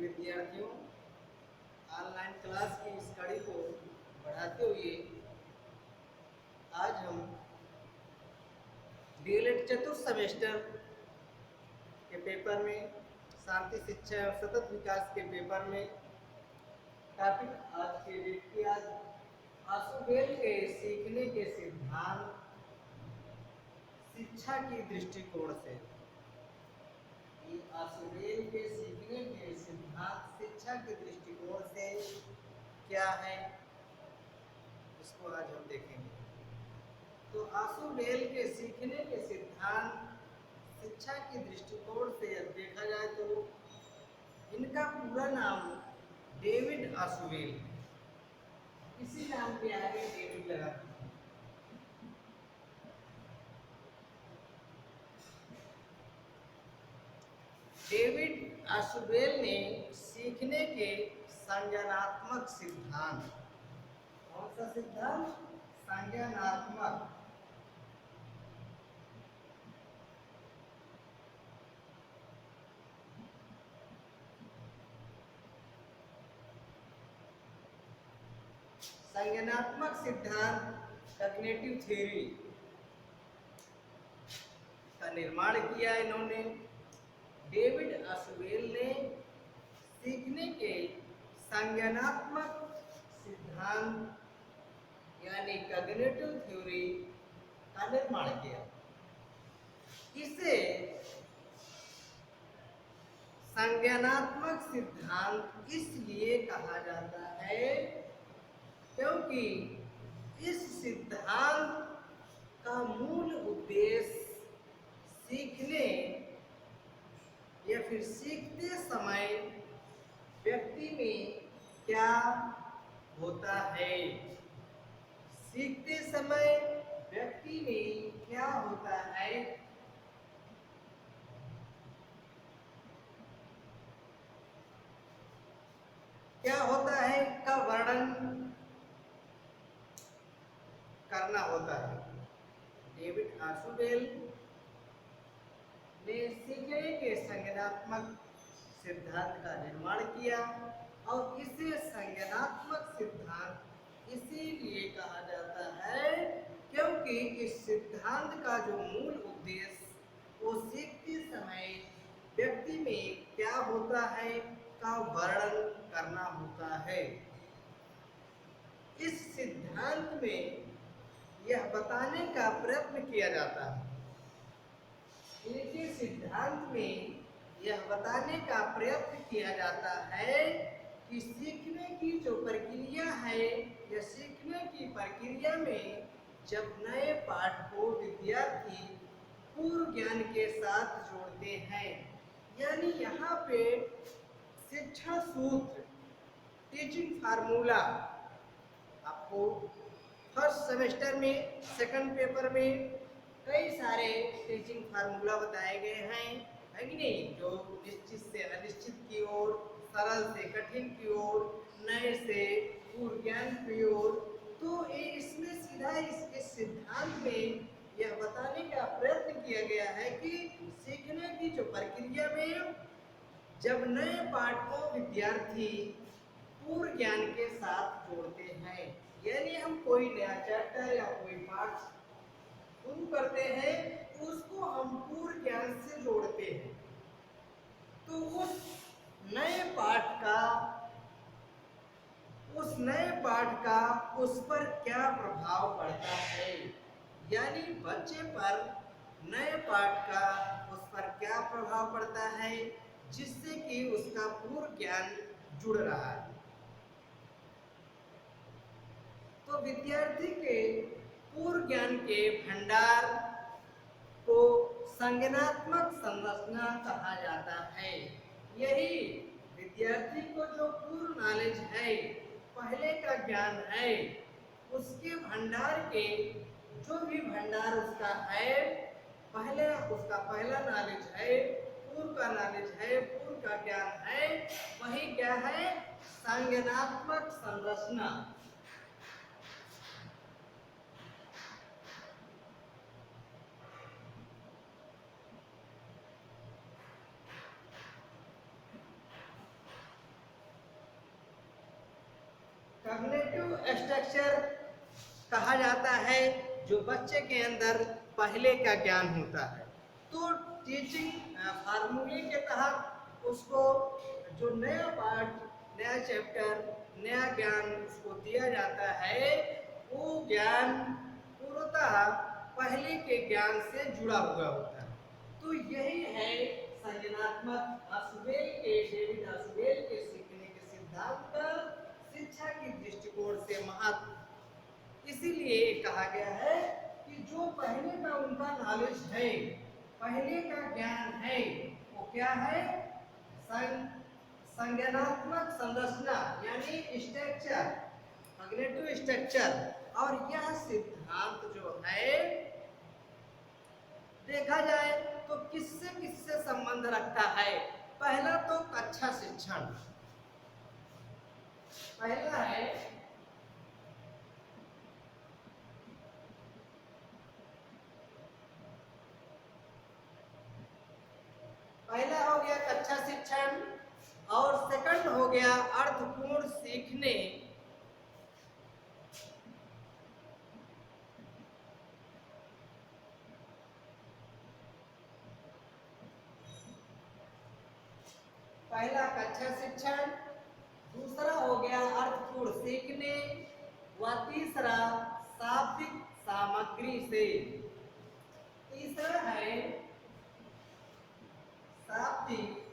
विद्यार्थियों, online class की इस कड़ी को बढ़ाते हुए आज हम डीएलएड चतुर्थ सेमेस्टर के पेपर में शांति शिक्षा और सतत विकास के पेपर में टॉपिक आज के डेट की आज आशुबेल के सीखने के सिद्धांत शिक्षा की दृष्टिकोण से। ये आशुबेल के सीखने के सिद्धांत शिक्षा के दृष्टिकोण से क्या है, इसको आज हम देखेंगे। तो आशुबेल के सीखने के सिद्धांत शिक्षा की दृष्टिकोण से देखा जाए तो इनका पूरा नाम डेविड आशुबेल, इसी नाम के आगे डेविड लगा। डेविड आशुबेल ने सीखने के संज्ञानात्मक सिद्धांत, कौन सा सिद्धांत? संज्ञानात्मक संज्ञानात्मक सिद्धांत कॉग्निटिव थ्योरी का निर्माण किया इन्होंने। डेविड आशुबेल ने सीखने के संज्ञानात्मक सिद्धांत यानी कॉग्निटिव थ्योरी का निर्माण किया। इसे संज्ञानात्मक सिद्धांत इसलिए कहा जाता है क्योंकि इस सिद्धांत का मूल उद्देश्य सीखने या फिर सीखते समय व्यक्ति में क्या होता है, सीखते समय व्यक्ति में क्या होता है, क्या होता है का वर्णन करना होता है। डेविड आशुबेल ने सीखने के संज्ञानात्मक सिद्धांत का निर्माण किया और इसे संज्ञानात्मक सिद्धांत इसीलिए कहा जाता है क्योंकि इस सिद्धांत का जो मूल उद्देश्य वो सीखते समय व्यक्ति में क्या होता है का वर्णन करना होता है। इस सिद्धांत में यह बताने का प्रयत्न किया जाता है, इनके सिद्धांत में यह बताने का प्रयत्न किया जाता है कि सीखने की जो प्रक्रिया है या सीखने की प्रक्रिया में जब नए पाठ को विद्यार्थी पूर्व ज्ञान के साथ जोड़ते हैं, यानी यहाँ पे शिक्षण सूत्र टीचिंग फार्मूला आपको फर्स्ट सेमेस्टर में सेकंड पेपर में कई सारे टीचिंग फार्मूला बताए गए हैं, है कि नहीं, जो निश्चित से अनिश्चित की ओर, सरल से कठिन की ओर, नए से पूर्व ज्ञान की ओर। तो इसमें सीधा इसके सिद्धांत में यह बताने का प्रयत्न किया गया है कि सीखने की जो प्रक्रिया में जब नए पाठ को विद्यार्थी पूर्व ज्ञान के साथ जोड़ते हैं, यानी हम कोई नया चैप्टर या कोई पाठ शुरू करते हैं तो उसको हम पूर्व ज्ञान से जोड़ते हैं, तो उस नए पाठ का उस पर क्या प्रभाव पड़ता है, यानी बच्चे पर नए पाठ का उस पर क्या प्रभाव पड़ता है जिससे कि उसका पूर्व ज्ञान जुड़ रहा है। तो विद्यार्थी के पूर्व ज्ञान के भंडार को संज्ञानात्मक संरचना कहा जाता है। यही विद्यार्थी को जो पूर्व नॉलेज है, पहले का ज्ञान है, उसके भंडार के जो भी भंडार उसका है, पहले उसका पहला नॉलेज है, पूर्व का नॉलेज है, पूर्व का ज्ञान है, वही क्या है? संज्ञानात्मक संरचना। कॉग्निटिव स्ट्रक्चर कहा जाता है जो बच्चे के अंदर पहले का ज्ञान होता है। तो टीचिंग फार्मूले के तहत उसको जो नया पार्ट, नया चैप्टर, नया ज्ञान उसको दिया जाता है, वो ज्ञान पूर्णतः पहले के ज्ञान से जुड़ा हुआ होता है। तो यही है संज्ञानात्मक आशुबेल के, डेविड आशुबेल के सीखने के सिद्धांत का शिक्षा की दृष्टिकोण से महत्व। इसीलिए कहा गया है कि जो पहले का उनका नॉलेज है, पहले का ज्ञान है, वो क्या है? संज्ञानात्मक संरचना यानी स्ट्रक्चर, कॉग्निटिव स्ट्रक्चर। और यह सिद्धांत जो है देखा जाए तो किससे किससे संबंध रखता है? पहला तो कक्षा शिक्षण, पहला है पहला हो गया कक्षा शिक्षण, और सेकंड हो गया अर्थपूर्ण सीखने। पहला कक्षा शिक्षण, दूसरा हो गया अर्थपूर्ण सीखने, व तीसरा शाब्दिक सामग्री से। तीसरा है शाब्दिक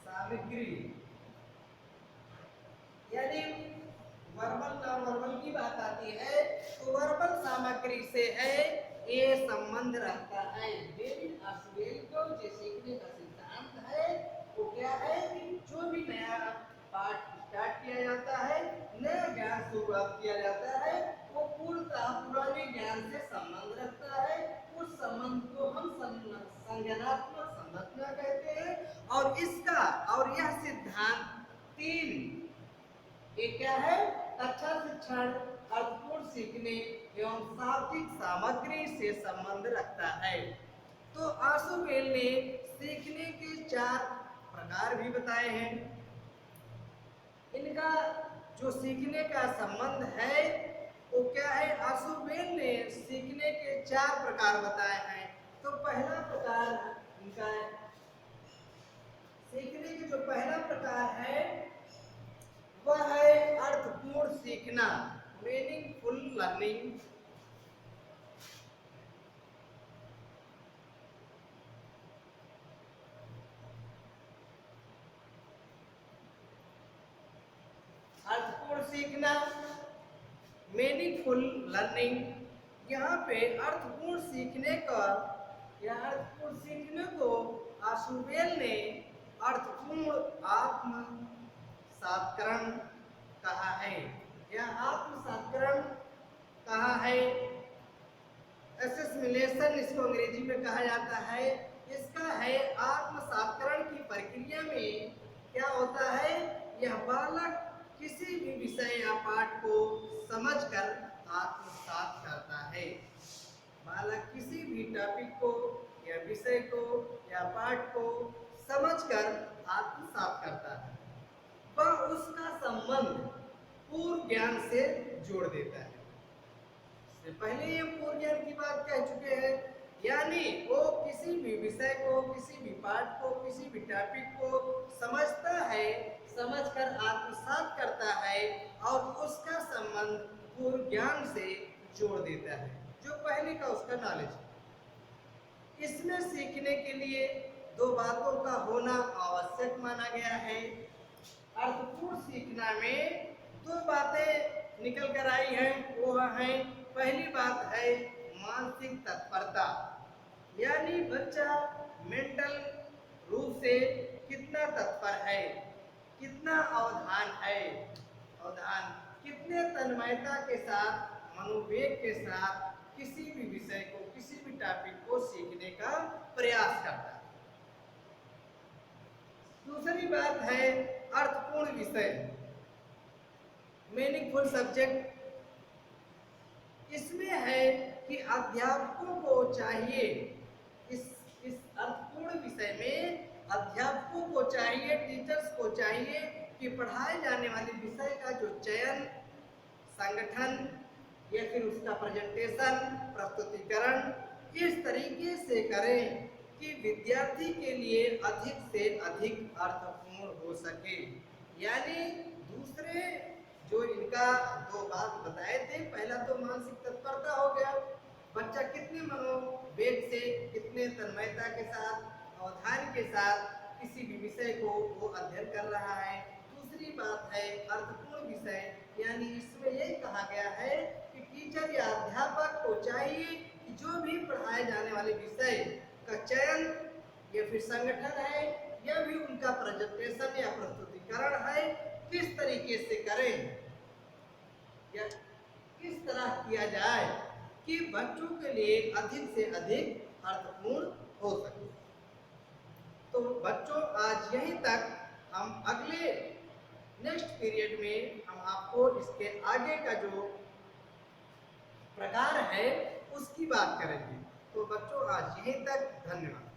सामग्री, यानी वर्बल नॉन वर्बल की बात आती है तो वर्बल सामग्री से है ये संबंध रहता है। डेविड आशुबेल को जो सीखने का सिद्धांत है वो क्या है कि जो भी नया पाठ स्टार्ट किया जाता है, नया ज्ञान शुरुआत किया जाता है, वो पूर्णतः पुराने ज्ञान से संबंध रखता है। उस संबंध को हम संज्ञानात्मक संरचना कहते हैं। और इसका और यह सिद्धांत तीन, एक क्या है? कक्षा शिक्षण, अर्थपूर्ण सीखने एवं शाब्दिक सामग्री से संबंध रखता है। तो आशुबेल ने सीखने के 4 प्रकार भी बताए हैं। इनका जो सीखने का संबंध है वो क्या है? आशुबेल ने सीखने के 4 प्रकार बताए हैं। तो पहला प्रकार इनका सीखने के जो पहला प्रकार है वह है अर्थपूर्ण सीखना, मीनिंगफुल लर्निंग। अर्थपूर्ण सीखना, मीनिंगफुल लर्निंग। यहाँ पे अर्थपूर्ण सीखने का या अर्थपूर्ण सीखने को आशुबेल ने अर्थपूर्ण आत्म सात्करण कहा है, या आत्मसात्करण कहा है। एसेसिमिलेशन इसको अंग्रेजी में कहा जाता है। इसका है आत्मसात्करण की प्रक्रिया में क्या होता है? यह बालक किसी भी विषय या पाठ को समझकर आत्मसात करता है। बालक किसी भी टॉपिक को या विषय को या पाठ को समझकर आत्मसात करता है। वह उसका संबंध पूर्व ज्ञान से जोड़ देता है। इससे पहले ये पूर्व ज्ञान की बात कह चुके हैं, यानी वो किसी भी विषय को, किसी भी पाठ को, किसी भी टॉपिक को समझता है, समझकर आत्मसात करता है और उसका संबंध पूर्व ज्ञान से जोड़ देता है, जो पहले का उसका नॉलेज है। इसमें सीखने के लिए 2 बातों का होना आवश्यक माना गया है। अर्थपूर्ण सीखना में 2 बातें निकल कर आई हैं। वो है, पहली बात है मानसिक तत्परता, यानी बच्चा मेंटल रूप से कितना तत्पर है, कितना अवधान है, अवधान कितने तन्मयता के साथ, मनोवेग के साथ किसी भी विषय को, किसी भी टॉपिक को सीखने का प्रयास करता है। दूसरी बात है अर्थपूर्ण विषय, मीनिंगफुल सब्जेक्ट। इसमें है कि अध्यापकों को चाहिए इस अर्थपूर्ण विषय में अध्यापकों को चाहिए, टीचर्स को चाहिए कि पढ़ाए जाने वाले विषय का जो चयन, संगठन या फिर उसका प्रेजेंटेशन, प्रस्तुतिकरण इस तरीके से करें कि विद्यार्थी के लिए अधिक से अधिक अर्थपूर्ण हो सके। यानी दूसरे जो इनका दो बात बताए थे, पहला तो मानसिक तत्परता हो गया, बच्चा कितने मनोवेग से, कितने तन्मयता के साथ, अवधान के साथ किसी भी विषय को वो अध्ययन कर रहा है। दूसरी बात है अर्थपूर्ण विषय, यानी इसमें यही कहा गया है कि टीचर या अध्यापक को चाहिए कि जो भी पढ़ाए जाने वाले विषय का चयन या फिर संगठन है या भी उनका प्रेजेंटेशन या प्रस्तुतिकरण है, किस तरीके से करें या किस तरह किया जाए कि बच्चों के लिए अधिक से अधिक अर्थपूर्ण हो सके। तो बच्चों आज यहीं तक, हम अगले नेक्स्ट पीरियड में हम आपको इसके आगे का जो प्रकार है उसकी बात करेंगे। तो बच्चों आज यहीं तक, धन्यवाद।